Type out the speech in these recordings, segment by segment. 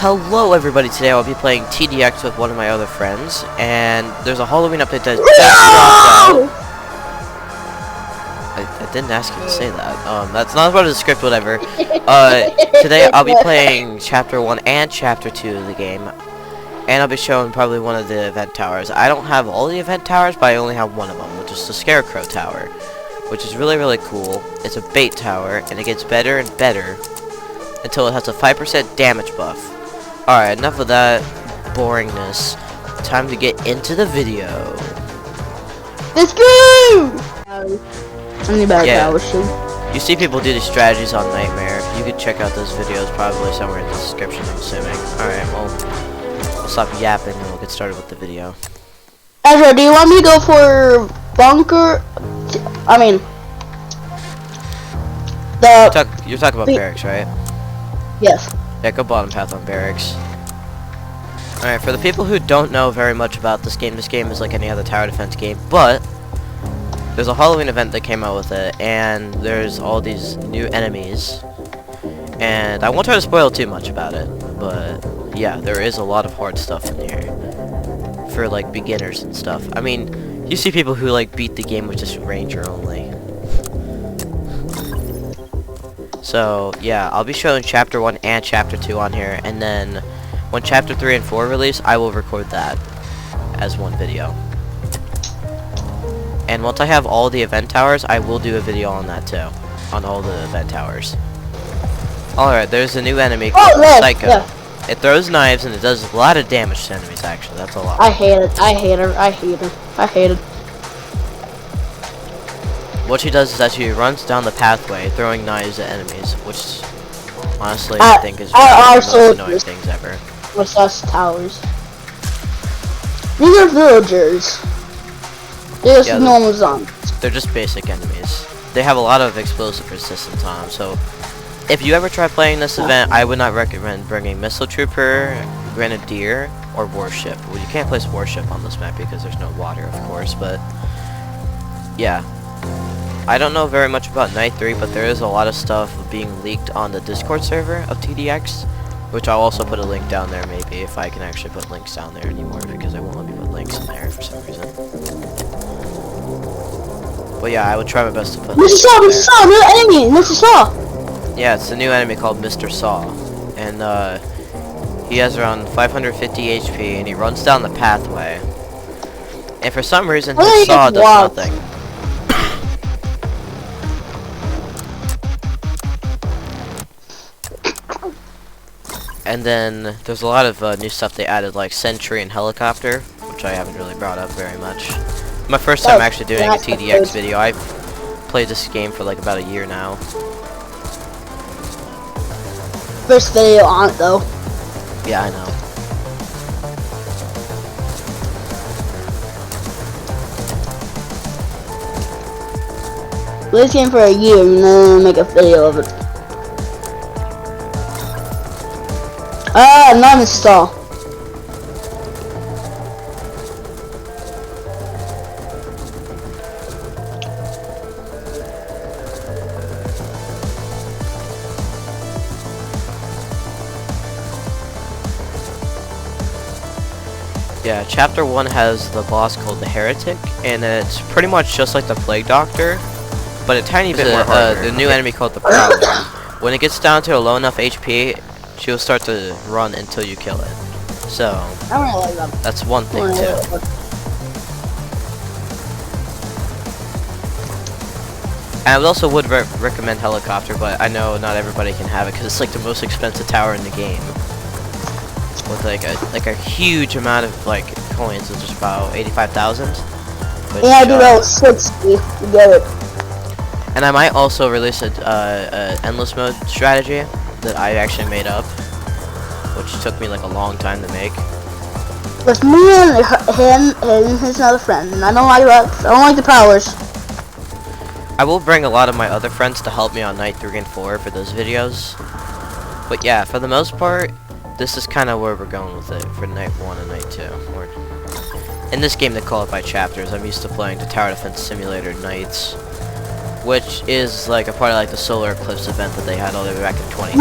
Hello everybody, today I'll be playing TDX with one of my other friends, and there's a Halloween update that No! I didn't ask you to say that. That's not part of the script, whatever. Today I'll be playing Chapter 1 and Chapter 2 of the game, and I'll be showing probably one of the event towers. I don't have all the event towers, but I only have one of them, which is the Scarecrow Tower, which is really, really cool. It's a bait tower, and it gets better and better until it has a 5% damage buff. Alright, enough of that boringness. Time to get into the video. Let's go! Only about towers, too. You see people do these strategies on Nightmare. You could check out those videos probably somewhere in the description, I'm assuming. Alright, well, we'll stop yapping and we'll get started with the video. Ezra, do you want me to go for bunker? You're talking about barracks, right? Yes. Yeah, go bottom path on barracks. Alright, for the people who don't know very much about this game is like any other tower defense game, but there's a Halloween event that came out with it, and there's all these new enemies, and I won't try to spoil too much about it, but yeah, there is a lot of hard stuff in here for like beginners and stuff. I mean, you see people who like beat the game with just Ranger only. So, yeah, I'll be showing Chapter 1 and Chapter 2 on here, and then when Chapter 3 and 4 release, I will record that as one video. And once I have all the event towers, I will do a video on that too, on all the event towers. Alright, there's a new enemy called Psycho. Yeah. It throws knives, and it does a lot of damage to enemies, actually. That's a lot. I hate it. I hate her. I hate her. I hate it. What she does is that she runs down the pathway, throwing knives at enemies, which, honestly, I think is one of the most annoying things ever. What's us towers? These are villagers. They're just normal zombies. They're just basic enemies. They have a lot of explosive resistance on them, so if you ever try playing this event, I would not recommend bringing Missile Trooper, Grenadier, or Warship. Well, you can't place Warship on this map because there's no water, of course, but yeah. I don't know very much about Night 3, but there is a lot of stuff being leaked on the Discord server of TDX, which I'll also put a link down there maybe, if I can actually put links down there anymore, because I won't let me put links in there for some reason. But yeah, I would try my best to put links in there. Mr. Saw, new enemy, Mr. Saw! Yeah, it's a new enemy called Mr. Saw, and he has around 550 HP, and he runs down the pathway. And for some reason, his saw does nothing. And then there's a lot of new stuff they added, like Sentry and Helicopter, which I haven't really brought up very much. My first time actually doing a TDX video. I've played this game for like about a year now. First video on it though. Yeah, I know. Play this game for a year and then make a video of it. Not install. Yeah, Chapter 1 has the boss called the Heretic, and it's pretty much just like the Plague Doctor, but a tiny bit more harder. The new enemy called the Prowler. When it gets down to a low enough HP, she will start to run until you kill it. So, that's one thing too. And I also would recommend Helicopter, but I know not everybody can have it because it's like the most expensive tower in the game, with like a huge amount of like coins. It's just about 85,000. Yeah, I do about 60 to get it. And I might also release a endless mode strategy that I actually made up, which took me like a long time to make. With me and him and his other friend, and I don't like the Prowlers. I will bring a lot of my other friends to help me on Night 3 and 4 for those videos. But yeah, for the most part, this is kind of where we're going with it for Night 1 and Night 2. In this game, they call it by chapters. I'm used to playing the Tower Defense Simulator Nights, which is like a part of like the solar eclipse event that they had all the way back in 20.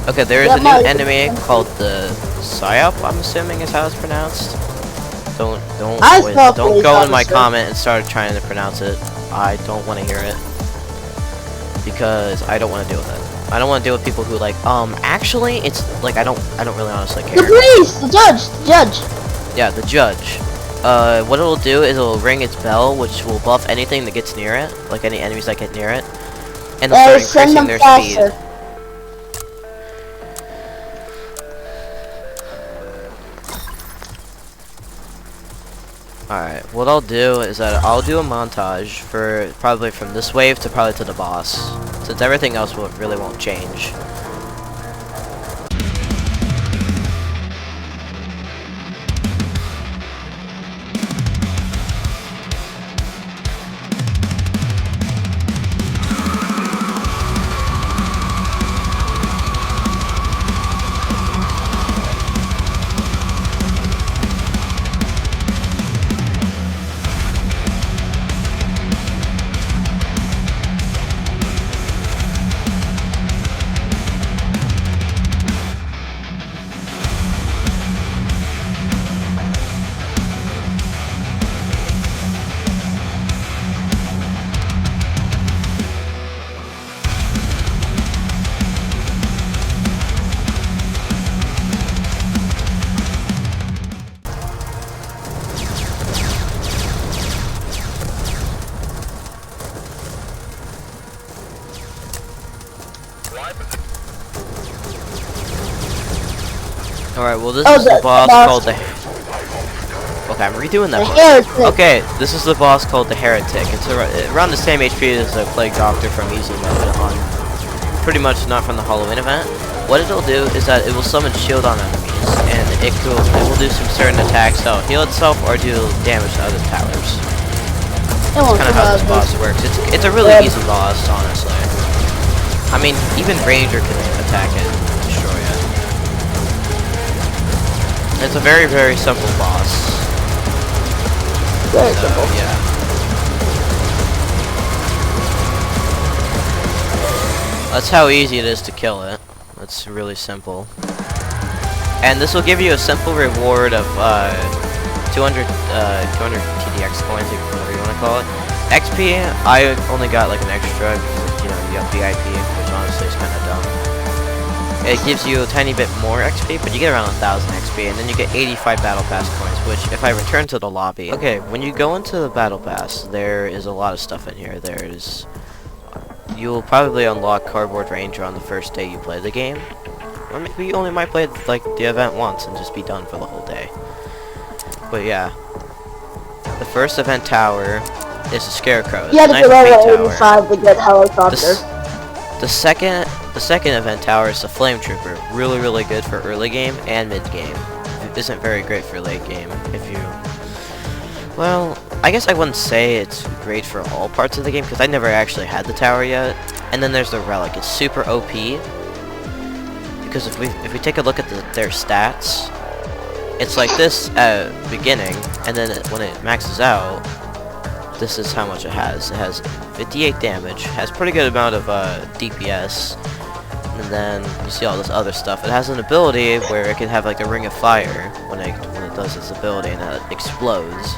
Okay, there is Yeah, a new my- enemy called the Psyop, I'm assuming is how it's pronounced. I thought Don't police go in my officer. comment and start trying to pronounce it. I don't want to hear it. Because I don't want to deal with it. I don't want to deal with people who like, actually, it's like I don't really honestly The care. police, the judge. Yeah, the judge. What it'll do is it'll ring its bell, which will buff anything that gets near it, like any enemies that get near it, and they'll start Send increasing them their faster. speed. Alright, what I'll do is that I'll do a montage for probably from this wave to probably to the boss, since everything else really won't change. Alright, well this is the boss called the... Okay, I'm redoing that one. Heretic. Okay, this is the boss called the Heretic. It's around the same HP as the Plague Doctor from Easy Mode on... Pretty much not from the Halloween event. What it'll do is that it will summon shield on enemies, and it will do some certain attacks that'll heal itself or do damage to other towers. It won't Kind of how this survive boss works. It's a really easy boss, honestly. I mean, even Ranger can attack it and destroy it. It's a very, very simple boss. Very simple. Yeah. That's how easy it is to kill it. It's really simple. And this will give you a simple reward of 200 TDX coins, whatever you want to call it. XP, I only got like an extra because, you know, you have VIP, which honestly is kind of dumb. It gives you a tiny bit more XP, but you get around 1,000 XP, and then you get 85 Battle Pass coins, which, if I return to the lobby... Okay, when you go into the Battle Pass, there is a lot of stuff in here. There is... You'll probably unlock Cardboard Ranger on the first day you play the game. Or maybe you only might play, like, the event once and just be done for the whole day. But yeah. The first event tower is a Scarecrow. You had to Nice get paint level 85 to get helicopter. The second event tower is the Flame Trooper. Really, really good for early game and mid game. It isn't very great for late game. If you... Well, I guess I wouldn't say it's great for all parts of the game, because I never actually had the tower yet. And then there's the Relic. It's super OP. Because if we take a look at their stats, it's like this at beginning, and then when it maxes out, this is how much it has. It has 58 damage, has pretty good amount of DPS, and then you see all this other stuff. It has an ability where it can have like a ring of fire when it does its ability, and it explodes.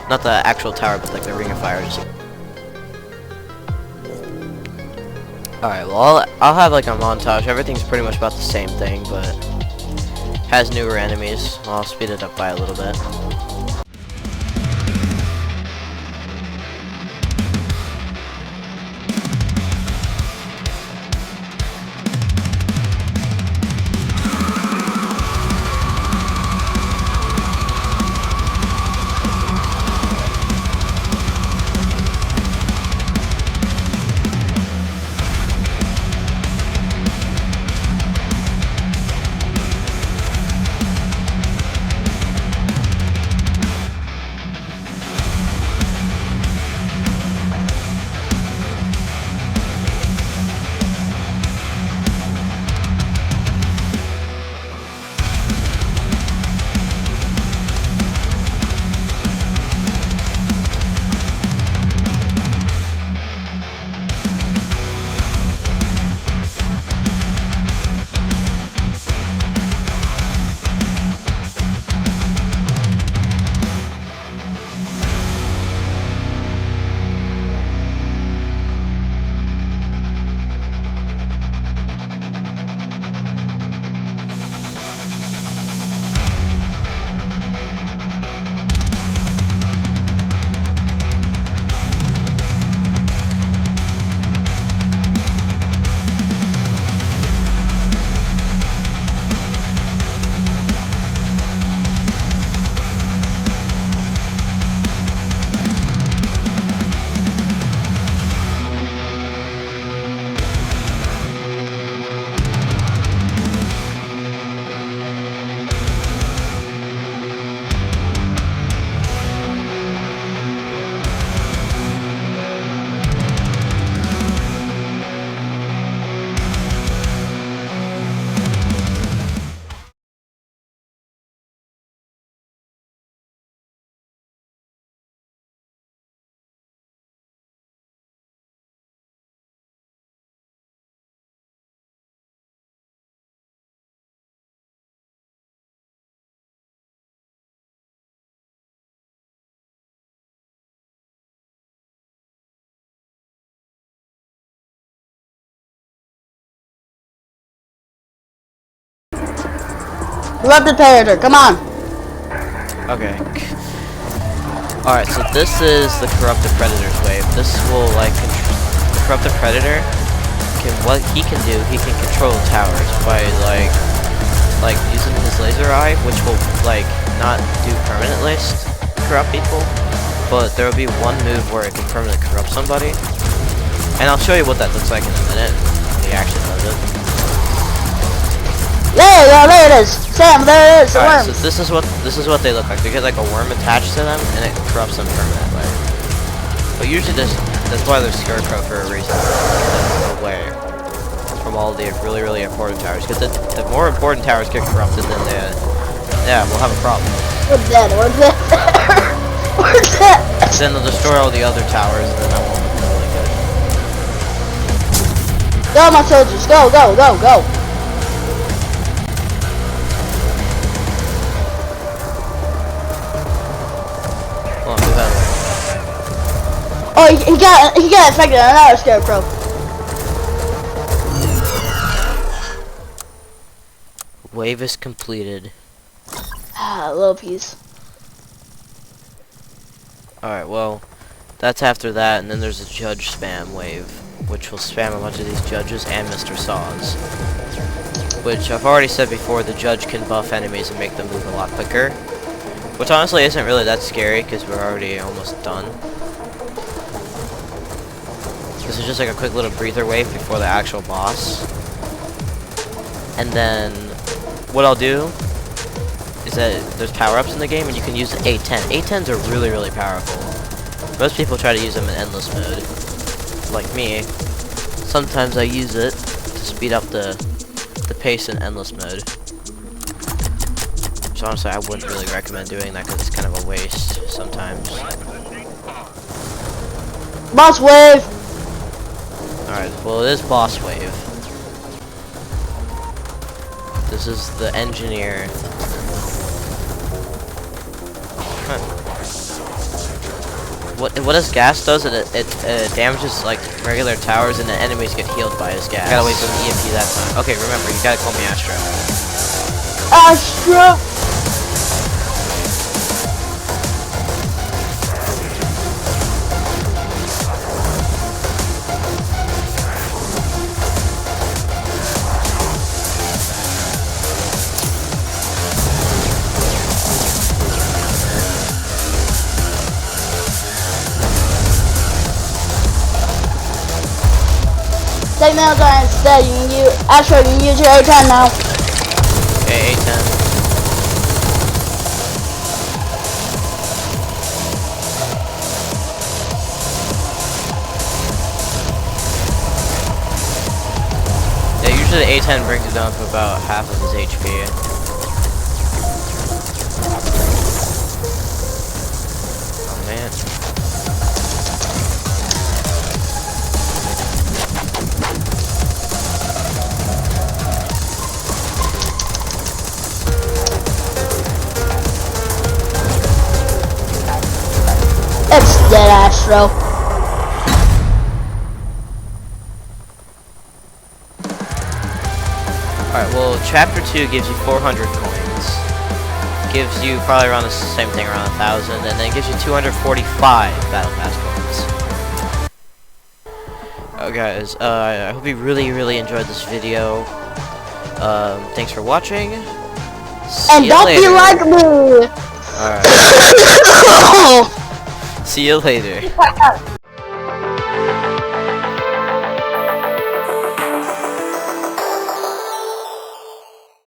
Not the actual tower, but like the ring of fire. Alright, well I'll have like a montage. Everything's pretty much about the same thing, but has newer enemies. I'll speed it up by a little bit. Corrupted predator, come on. Okay. Alright, so this is the corrupted predator's wave. This will like the corrupted predator what he can do, he can control towers by like using his laser eye, which will like not do permanently corrupt people, but there will be one move where it can permanently corrupt somebody, and I'll show you what that looks like in a minute when he actually does it. There it is, Sam. There it is. Alright, so this is what they look like. They get like a worm attached to them, and it corrupts them permanently. But usually that's why they're Scarecrow for a reason. Away from all the really important towers, because the more important towers get corrupted, then we'll have a problem. We're dead. We're dead. We're dead. Then they'll destroy all the other towers, and then that won't be really good. Go, my soldiers. Go, go, go, go. Hold on, move out of the way. Oh, he got affected. Another Scarecrow. Wave is completed. Ah, little piece. Alright, well, that's after that, and then there's a judge spam wave, which will spam a bunch of these judges and Mr. Saws. Which, I've already said before, the judge can buff enemies and make them move a lot quicker. Which honestly isn't really that scary, because we're already almost done. This is just like a quick little breather wave before the actual boss. And then what I'll do is that there's power-ups in the game, and you can use the A10. A10s are really powerful. Most people try to use them in endless mode, like me. Sometimes I use it to speed up the pace in endless mode. So honestly, I wouldn't really recommend doing that because it's kind of a waste sometimes. Boss wave. Alright, well it is boss wave. This is the engineer. Huh. What his gas does, it damages like regular towers, and the enemies get healed by his gas. Gotta wait for the EMP that time. Okay, remember, you gotta call me Astro. Astro. Take Metal Giant instead. You can use Astro. You can use your A10 now. Okay, A10. Yeah, usually the A10 brings it down to about half of his HP. Oh man. It's dead, Astro. Alright, well, Chapter 2 gives you 400 coins. Gives you probably around the same thing, around 1,000, and then gives you 245 Battle Pass coins. Oh, guys, I hope you really enjoyed this video. Thanks for watching. See you don't later. be like me! Alright. See you later.